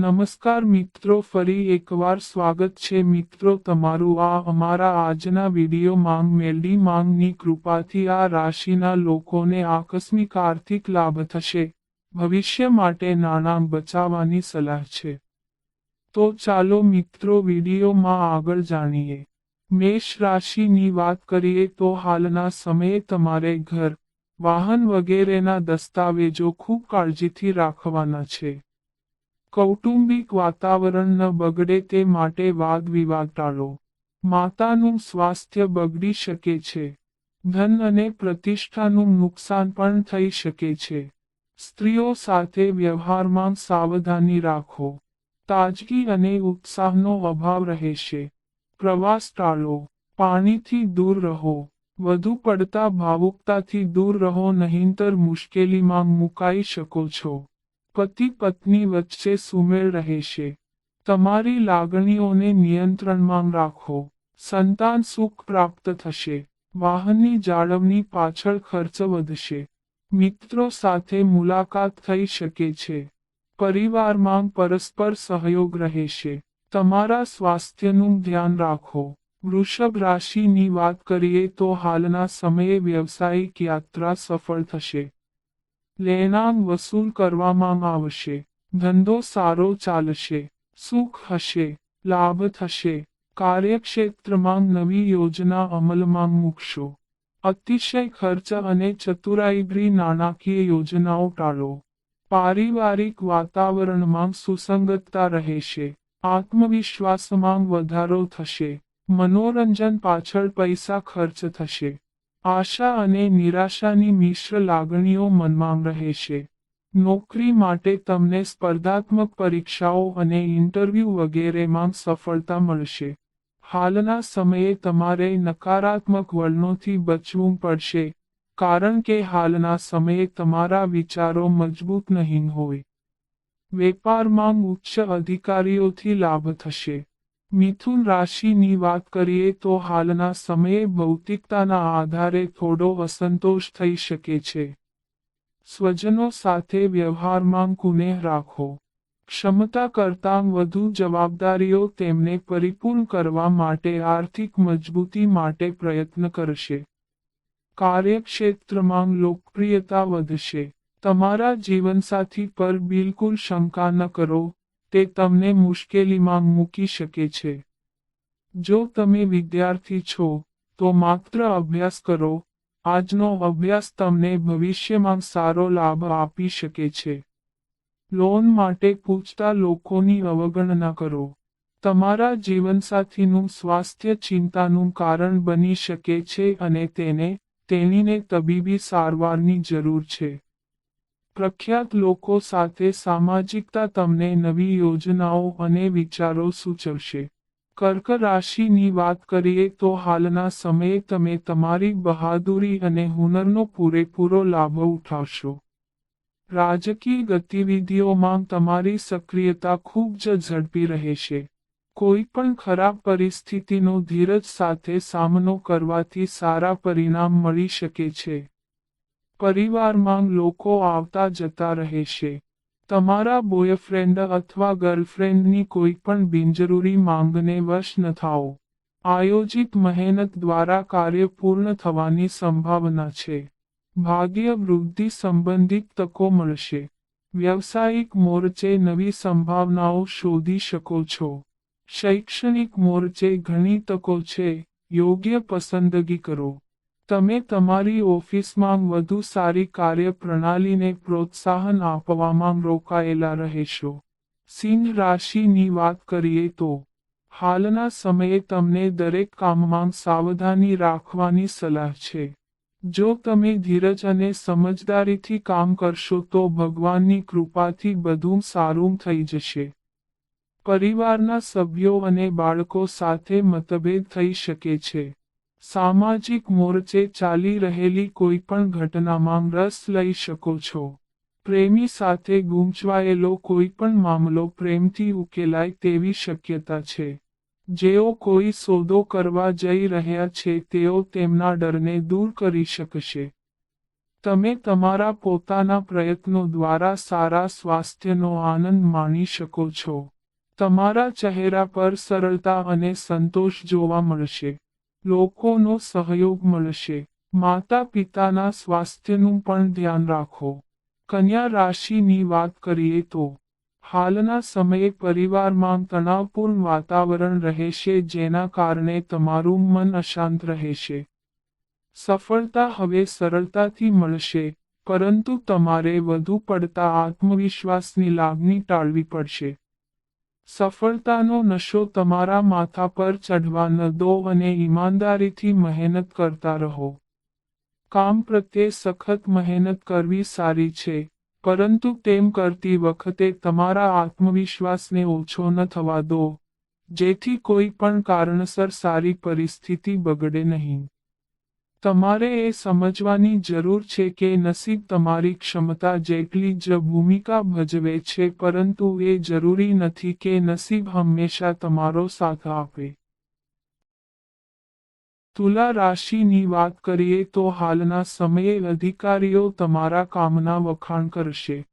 નમસ્કાર મિત્રો, ફરી એકવાર સ્વાગત છે મિત્રો તમારું અમારા આજના વિડીયોમાં મેલડી માંગની કૃપાથી આ રાશિના લોકોને આકસ્મિક આર્થિક લાભ થશે. ભવિષ્ય માટે નાણાં બચાવવાની સલાહ છે. તો ચાલો મિત્રો વિડીયોમાં આગળ જાણીએ. મેષ રાશિની વાત કરીએ તો હાલના સમયે તમારે ઘર, વાહન વગેરેના દસ્તાવેજો ખૂબ કાળજીથી રાખવાના છે. કૌટુંબિક વાતાવરણ ન બગડે તે માટે વાદ વિવાદ ટાળો. માતાનું સ્વાસ્થ્ય બગડી શકે છે. ધન અને પ્રતિષ્ઠાનું નુકસાન પણ થઈ શકે છે. સ્ત્રીઓ સાથે વ્યવહારમાં સાવધાની રાખો. તાજગી અને ઉત્સાહનો અભાવ રહેશે. પ્રવાસ ટાળો. પાણીથી દૂર રહો. વધુ પડતા ભાવુકતાથી દૂર રહો, નહીંતર મુશ્કેલીમાં મુકાઈ શકો છો. પતિ પત્ની વચ્ચે સુમેળ રહેશે. તમારી લાગણીઓને નિયંત્રણમાં રાખો. સંતાન સુખ પ્રાપ્ત થશે. વાહનની જાળવણી પાછળ ખર્ચ વધશે. મિત્રો સાથે મુલાકાત થઈ શકે છે. પરિવારમાં પરસ્પર સહયોગ રહેશે. તમારા સ્વાસ્થ્યનું ધ્યાન રાખો. વૃષભ રાશિની વાત કરીએ તો હાલના સમયે વ્યવસાયિક યાત્રા સફળ થશે. લેણાં વસૂલ કરવામાં આવશે. ધંધો સારો ચાલશે. સુખ હશે. લાભ થશે. કાર્યક્ષેત્રમાં નવી યોજના અમલમાં મૂકશો. અતિશય ખર્ચ અને ચતુરાઈભરી નાણાકીય યોજનાઓ ટાળો. પારિવારિક વાતાવરણમાં સુસંગતતા રહેશે. આત્મવિશ્વાસમાં વધારો થશે. મનોરંજન પાછળ પૈસા ખર્ચ થશે. આશા અને નિરાશાની મિશ્ર લાગણીઓ મનમાં રહેશે. નોકરી માટે તમને સ્પર્ધાત્મક પરીક્ષાઓ અને ઇન્ટરવ્યૂ વગેરેમાં સફળતા મળશે. હાલના સમયે તમારે નકારાત્મક વલણોથી બચવું પડશે, કારણ કે હાલના સમયે તમારા વિચારો મજબૂત નહીં હોય. વેપારમાં ઉચ્ચ અધિકારીઓથી લાભ થશે. મિથુન રાશિની વાત કરીએ તો હાલના સમયે ભૌતિકતાના આધારે થોડો અસંતોષ થઈ શકે છે. સ્વજનો સાથે વ્યવહારમાં કુનેહ રાખો. ક્ષમતા કરતાં વધુ જવાબદારીઓ તેમને પરિપૂર્ણ કરવા માટે આર્થિક મજબૂતી માટે પ્રયત્ન કરશે. કાર્યક્ષેત્રમાં લોકપ્રિયતા વધશે. તમારા જીવનસાથી પર બિલકુલ શંકા ન કરો, તે તમને મુશ્કેલીમાં મૂકી શકે છે. જો તમે વિદ્યાર્થી છો, તો માત્ર અભ્યાસ કરો. આજનો અભ્યાસ તમને ભવિષ્યમાં સારો લાભ આપી શકે છે. લોન માટે પૂછતા લોકોની અવગણના કરો. તમારા જીવનસાથીનું સ્વાસ્થ્ય ચિંતાનું કારણ બની શકે છે અને તેણીને તબીબી સારવારની જરૂર છે. પ્રખ્યાત લોકો સાથે સામાજિકતા તમને નવી યોજનાઓ અને વિચારો સૂચવશે. કર્ક રાશિની વાત કરીએ તો હાલના સમયે તમે તમારી બહાદુરી અને હુનરનો પૂરેપૂરો લાભ ઉઠાવશો. રાજકીય ગતિવિધિઓમાં તમારી સક્રિયતા ખૂબ જ ઝડપી રહેશે. કોઈ પણ ખરાબ પરિસ્થિતિનો ધીરજ સાથે સામનો કરવાથી સારા પરિણામ મળી શકે છે. પરિવારમાં લોકો આવતા જતા રહેશે. તમારા બોયફ્રેન્ડ અથવા ગર્લફ્રેન્ડની કોઈ પણ બિનજરૂરી માંગને વશ ન થાઓ. આયોજિત મહેનત દ્વારા કાર્ય પૂર્ણ થવાની સંભાવના છે. ભાગ્ય વૃદ્ધિ સંબંધિત તકો મળશે. વ્યવસાયિક મોરચે નવી સંભાવનાઓ શોધી શકો છો. શૈક્ષણિક મોરચે ઘણી તકો છે, યોગ્ય પસંદગી કરો. તમે તમારી ઓફિસમાં વધુ સારી કાર્યપ્રણાલીને પ્રોત્સાહન આપવામાં રોકાયેલા રહેશો. સિંહ રાશિની વાત કરીએ તો હાલના સમયે તમને દરેક કામમાં સાવધાની રાખવાની સલાહ છે. જો તમે ધીરજ અને સમજદારીથી કામ કરશો તો ભગવાનની કૃપાથી બધું સારું થઈ જશે. પરિવારના સભ્યો અને બાળકો સાથે મતભેદ થઈ શકે છે. સામાજિક મોરચે ચાલી રહેલી કોઈ પણ ઘટનામાં રસ લઈ શકો છો. પ્રેમી સાથે ગૂંચવાયેલો કોઈ પણ મામલો પ્રેમથી ઉકેલાય તેવી શક્યતા છે. જેઓ કોઈ સોદો કરવા જઈ રહ્યા છે તેઓ તેમના ડરને દૂર કરી શકશે. તમે તમારા પોતાના પ્રયત્નો દ્વારા સારા સ્વાસ્થ્યનો આનંદ માણી શકો છો. તમારા ચહેરા પર સરળતા અને સંતોષ જોવા મળશે. લોકોનો સહયોગ મળશે. માતા પિતાના સ્વાસ્થ્યનું પણ ધ્યાન રાખો. કન્યા રાશિની વાત કરીએ તો હાલના સમયે પરિવારમાં તણાવપૂર્ણ વાતાવરણ રહેશે, જેના કારણે તમારું મન અશાંત રહેશે. સફળતા હવે સરળતાથી મળશે, પરંતુ તમારે વધુ પડતા આત્મવિશ્વાસની લાગણી ટાળવી પડશે. સફળતાનો નશો તમારા માથા પર ચઢવા ન દો અને ઈમાનદારીથી મહેનત કરતા રહો. કામ પ્રત્યે સખત મહેનત કરવી સારી છે, પરંતુ તેમ કરતી વખતે તમારા આત્મવિશ્વાસને ઓછો ન થવા દો, જેથી કોઈ પણ કારણસર સારી પરિસ્થિતિ બગડે નહીં. તમારે એ સમજવાની જરૂર છે કે નસીબ તમારી ક્ષમતા જેટલી જ ભૂમિકા ભજવે છે, પરંતુ એ જરૂરી નથી કે નસીબ હંમેશા તમારો સાથ આપે. તુલા રાશિની વાત કરીએ તો હાલના સમયે અધિકારીઓ તમારા કામના વખાણ કરશે.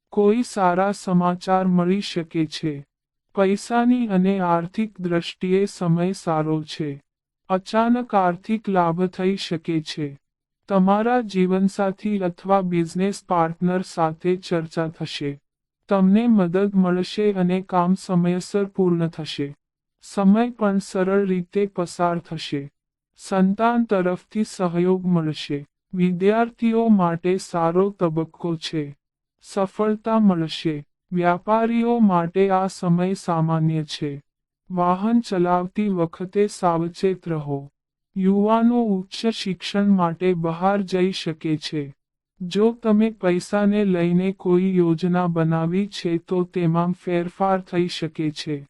કોઈ સારા સમાચાર મળી શકે છે. પૈસાની અને આર્થિક દ્રષ્ટિએ સમય સારો છે. અચાનક આર્થિક લાભ થઈ શકે છે. તમારા જીવનસાથી અથવા બિઝનેસ પાર્ટનર સાથે ચર્ચા થશે. તમને મદદ મળશે અને કામ સમયસર પૂર્ણ થશે. સમય પણ સરળ રીતે પસાર થશે. સંતાન તરફથી સહયોગ મળશે. વિદ્યાર્થીઓ માટે સારો તબક્કો છે. સફળતા મળશે. વ્યાપારીઓ માટે આ સમય સામાન્ય છે. વાહન ચલાવતી વખતે સાવચેત રહો. યુવાનો ઉચ્ચ શિક્ષણ માટે બહાર જઈ શકે છે. જો તમે પૈસાને લઈને કોઈ યોજના બનાવી છે તો તેમાં ફેરફાર થઈ શકે છે.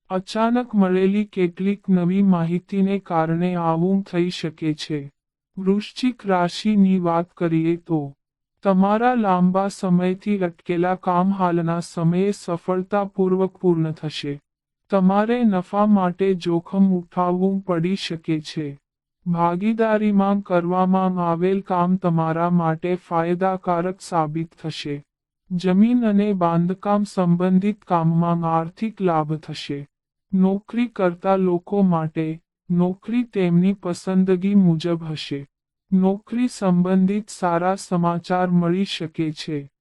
અચાનક મળેલી કેટલીક નવી માહિતીને કારણે આવું થઈ શકે છે. વૃશ્ચિક રાશિની વાત કરીએ તો તમારા લાંબા સમયથી અટકેલા કામ હાલના સમયે સફળતાપૂર્વક પૂર્ણ થશે. તમારે નફા માટે જોખમ ઉઠાવવું પડી શકે છે. ભાગીદારીમાં કરવામાં આવેલ કામ તમારા માટે ફાયદાકારક સાબિત થશે. જમીન અને બાંધકામ સંબંધિત કામમાં આર્થિક લાભ થશે. નોકરી કરતા લોકો માટે નોકરી તેમની પસંદગી મુજબ હશે. નોકરી સંબંધિત સારા સમાચાર મળી શકે છે.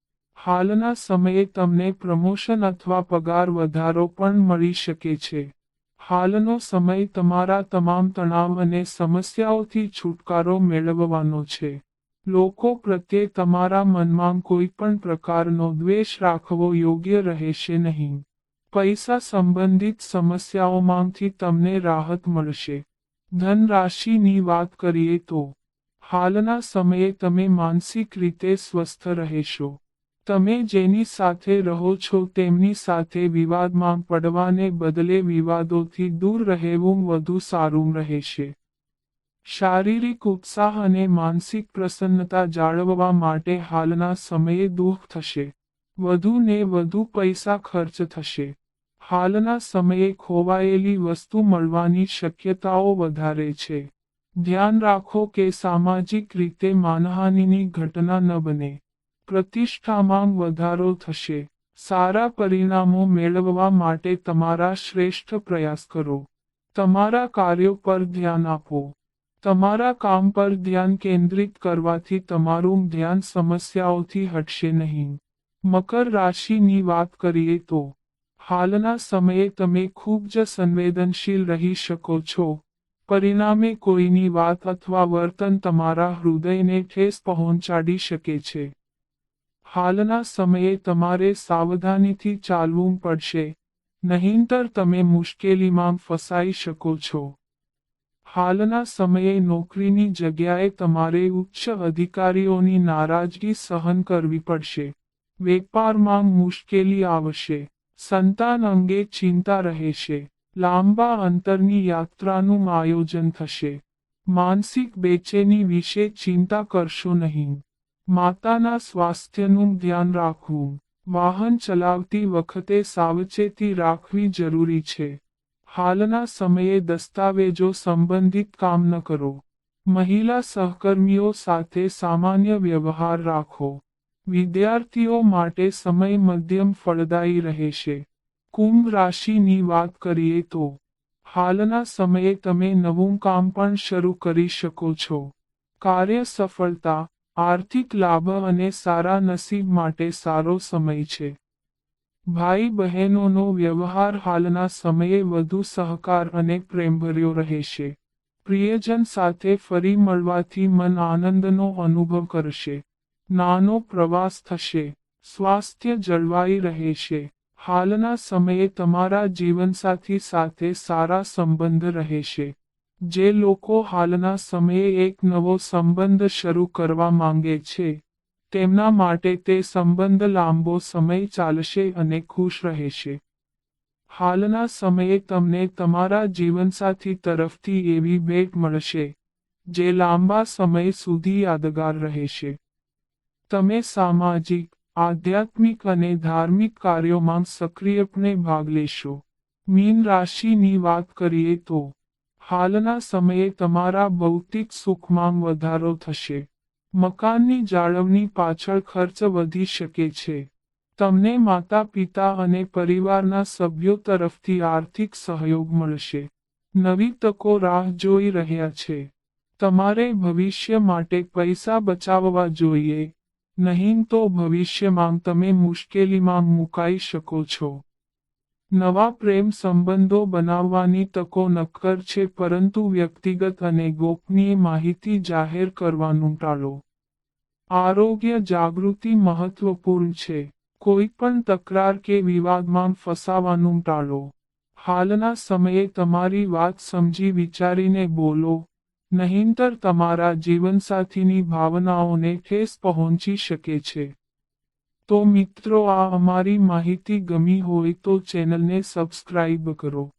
હાલના સમયે તમને પ્રમોશન અથવા પગાર વધારો પણ મળી શકે છે. હાલનો સમય તમારા તમામ તણાવ અને સમસ્યાઓથી છુટકારો મેળવવાનો છે. લોકો પ્રત્યે તમારા મનમાં કોઈ પણ પ્રકારનો દ્વેષ રાખવો યોગ્ય રહેશે નહીં. પૈસા સંબંધિત સમસ્યાઓમાંથી તમને રાહત મળશે. ધન રાશિની વાત કરીએ તો હાલના સમયે તમે માનસિક રીતે સ્વસ્થ રહેશો. તમે જેની સાથે રહો છો તેમની સાથે વિવાદમાં પડવાને બદલે વિવાદોથી દૂર રહેવું વધુ સારું રહેશે. શારીરિક ઉત્સાહ અને માનસિક પ્રસન્નતા જાળવવા માટે હાલના સમયે દુઃખ થશે. વધુ ને વધુ પૈસા ખર્ચ થશે. હાલના સમયે ખોવાયેલી વસ્તુ મળવાની શક્યતાઓ વધારે છે. ધ્યાન રાખો કે સામાજિક રીતે માનહાનિની ઘટના ન બને. પ્રતિષ્ઠામાં વધારો થશે. સારા પરિણામો મેળવવા માટે તમારા શ્રેષ્ઠ પ્રયાસ કરો. તમારા કાર્યો પર ધ્યાન આપો. તમારા કામ પર ધ્યાન કેન્દ્રિત કરવાથી તમારું ધ્યાન સમસ્યાઓથી હટશે નહીં. મકર રાશિની વાત કરીએ તો હાલના સમયે તમે ખૂબ જ સંવેદનશીલ રહી શકો છો. પરિણામે કોઈની વાત અથવા વર્તન તમારા હૃદયને ઠેસ પહોંચાડી શકે છે. હાલના સમયે તમારે સાવધાનીથી ચાલવું પડશે, નહીંતર તમે મુશ્કેલીમાં ફસાઈ શકો છો. હાલના સમયે નોકરીની જગ્યાએ તમારે ઉચ્ચ અધિકારીઓની નારાજગી સહન કરવી પડશે. વેપારમાં મુશ્કેલી આવશે. સંતાન અંગે ચિંતા રહેશે. લાંબા અંતરની યાત્રાનું આયોજન થશે. માનસિક બેચેની વિશે ચિંતા કરશો નહીં. માતાના સ્વાસ્થ્યનું ધ્યાન રાખવું. વાહન ચલાવતી વખતે સાવચેતી રાખવી જરૂરી છે. હાલના સમયે દસ્તાવેજો સંબંધિત કામ ન કરો. મહિલા સહકર્મીઓ સાથે સામાન્ય વ્યવહાર રાખો. વિદ્યાર્થીઓ માટે સમય મધ્યમ ફળદાયી રહેશે. કુંભ રાશિની વાત કરીએ તો હાલના સમયે તમે નવું કામ પણ શરૂ કરી શકો છો. કાર્ય સફળતા, આર્થિક લાભ અને સારા નસીબ માટે સારો સમય છે. ભાઈ બહેનોનો વ્યવહાર હાલના સમયે વધુ સહકાર અને પ્રેમભર્યો રહેશે. પ્રિયજન સાથે ફરી મળવાથી મન આનંદનો અનુભવ કરશે. નાનો પ્રવાસ થશે. સ્વાસ્થ્ય જળવાઈ રહેશે. હાલના સમયે તમારા જીવનસાથી સાથે સારા સંબંધ રહેશે. જે લોકો હાલના સમયે એક નવો સંબંધ શરૂ કરવા માંગે છે, તેમના માટે તે સંબંધ લાંબો સમય ચાલશે અને ખુશ રહેશે. હાલના સમયે તમને તમારા જીવનસાથી તરફથી એવી ભેટ મળશે, જે લાંબા સમય સુધી યાદગાર રહેશે. તમે સામાજિક, આધ્યાત્મિક અને ધાર્મિક કાર્યોમાં સક્રિયપણે ભાગ લેશો. મીન રાશિની વાત કરીએ તો હાલના સમયે તમારા ભૌતિક સુખમાં વધારો થશે. મકાનની જાળવણી પાછળ ખર્ચ વધી શકે છે. તમને માતા પિતા અને પરિવારના સભ્યો તરફથી આર્થિક સહયોગ મળશે. નવી તકો રાહ જોઈ રહ્યા છે. તમારે ભવિષ્ય માટે પૈસા બચાવવા જોઈએ. નહીં તો ભવિષ્યમાં તમે મુશ્કેલીમાં મુકાઈ શકો છો. નવા પ્રેમ સંબંધો બનાવવાની તકો નક્કર છે, પરંતુ વ્યક્તિગત અને ગોપનીય માહિતી જાહેર કરવાનું ટાળો. આરોગ્ય જાગૃતિ મહત્વપૂર્ણ છે. કોઈ પણ તકરાર કે વિવાદમાં ફસાવાનું ટાળો. હાલના સમયે તમારી વાત સમજી વિચારીને બોલો, નહીંતર તમારા જીવનસાથીની ભાવનાઓને ઠેસ પહોંચી શકે છે. તો મિત્રો, આ અમારી માહિતી ગમી હોય તો ચેનલને સબસ્ક્રાઇબ કરો.